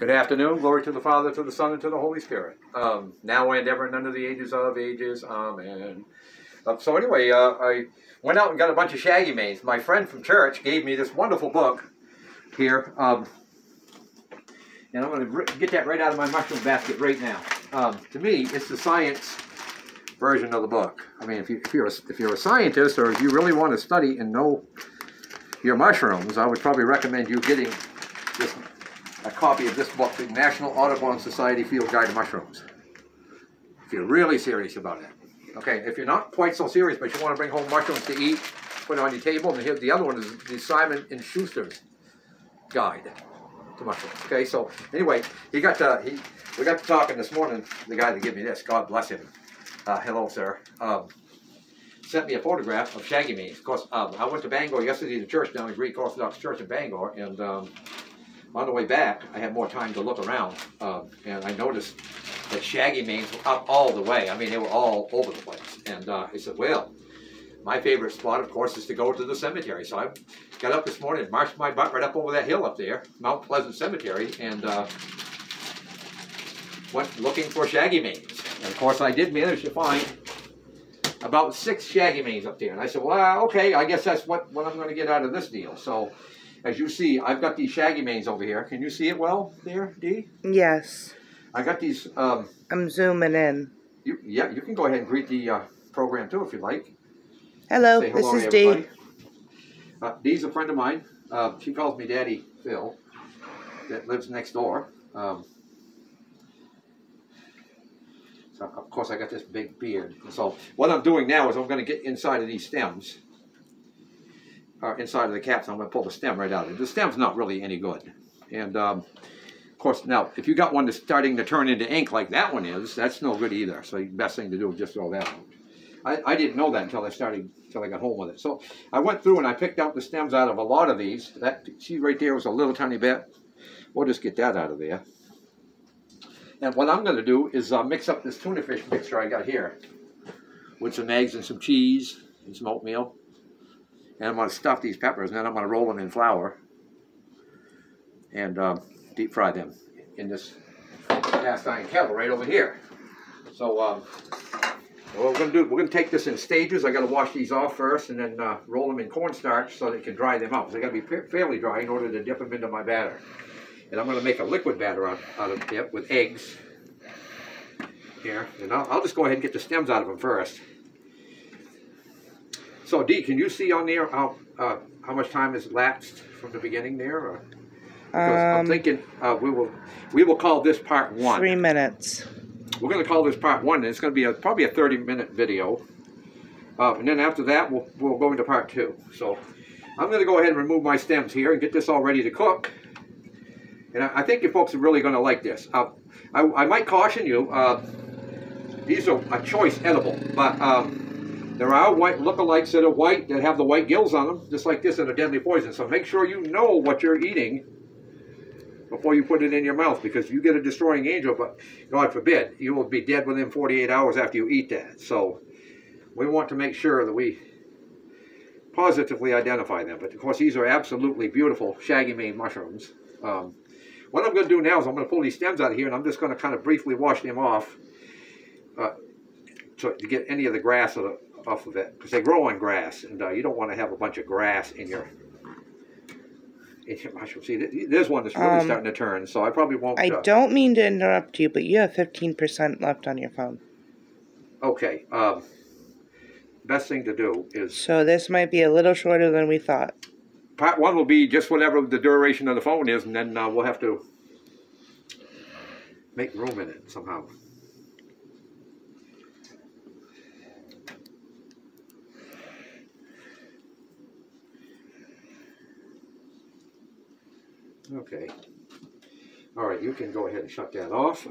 Good afternoon. Glory to the Father, to the Son, and to the Holy Spirit. Now and ever and under the ages of ages. Amen. So anyway, I went out and got a bunch of shaggy manes. My friend from church gave me this wonderful book here. And I'm going to get that right out of my mushroom basket right now. To me, it's the science version of the book. I mean, if you're a scientist, or if you really want to study and know your mushrooms, I would probably recommend you getting a copy of this book, the National Audubon Society Field Guide to Mushrooms, if you're really serious about it. Okay, if you're not quite so serious, but you want to bring home mushrooms to eat, put it on your table, and here's the other one is the Simon & Schuster's Guide to Mushrooms. Okay, so anyway, we got to talking this morning, the guy that gave me this, God bless him, hello sir, sent me a photograph of shaggy manes. Of course, I went to Bangor yesterday to church down in Greek Orthodox Church in Bangor, and on the way back, I had more time to look around, and I noticed that shaggy manes were up all the way. I mean, they were all over the place. And I said, well, my favorite spot, of course, is to go to the cemetery. So I got up this morning and marched my butt right up over that hill up there, Mount Pleasant Cemetery, and went looking for shaggy manes. And of course, I did manage to find about 6 shaggy manes up there. And I said, well, okay, I guess that's what I'm going to get out of this deal. So, as you see, I've got these shaggy manes over here. Can you see it well there, Dee? Yes. I got these. I'm zooming in. You can go ahead and greet the program too if you like. Hello, this is Dee. Dee's a friend of mine. She calls me Daddy Phil, that lives next door. So of course I got this big beard. So what I'm doing now is I'm going to get inside of these stems. Inside of the caps, I'm going to pull the stem right out. The stem's not really any good. And, of course, now, if you got one that's starting to turn into ink like that one is, that's no good either. So the best thing to do is just throw that out. I didn't know that until I got home with it. So I went through and I picked out the stems out of a lot of these. That, see right there was a little tiny bit. We'll just get that out of there. And what I'm going to do is mix up this tuna fish mixture I got here with some eggs and some cheese and some oatmeal. And I'm going to stuff these peppers, and then I'm going to roll them in flour and deep fry them in this cast iron kettle right over here. So what we're going to do, we're going to take this in stages. I got to wash these off first, and then roll them in cornstarch so they can dry them out. So they got to be fairly dry in order to dip them into my batter. And I'm going to make a liquid batter out of it with eggs here. And I'll just go ahead and get the stems out of them first. So, Dee, can you see on there how much time has lapsed from the beginning there? Or, because I'm thinking we will call this part 1. 3 minutes. We're going to call this part 1, and it's going to be probably a 30-minute video. And then after that, we'll go into part 2. So, I'm going to go ahead and remove my stems here and get this all ready to cook. And I think you folks are really going to like this. I might caution you, these are a choice edible, but there are white lookalikes that are white that have the white gills on them, just like this, that are deadly poison. So make sure you know what you're eating before you put it in your mouth, because you get a destroying angel, but God forbid, you will be dead within 48 hours after you eat that. So we want to make sure that we positively identify them. But of course, these are absolutely beautiful shaggy mane mushrooms. What I'm going to do now is I'm going to pull these stems out of here, and I'm just going to kind of briefly wash them off to get any of the grass off of it, because they grow on grass, and you don't want to have a bunch of grass in your mushroom. See, there's one that's really starting to turn, so I probably won't. I don't mean to interrupt you, but you have 15% left on your phone. Okay. Best thing to do is. So this might be a little shorter than we thought. Part 1 will be just whatever the duration of the phone is, and then we'll have to make room in it somehow. Okay. All right, you can go ahead and shut that off.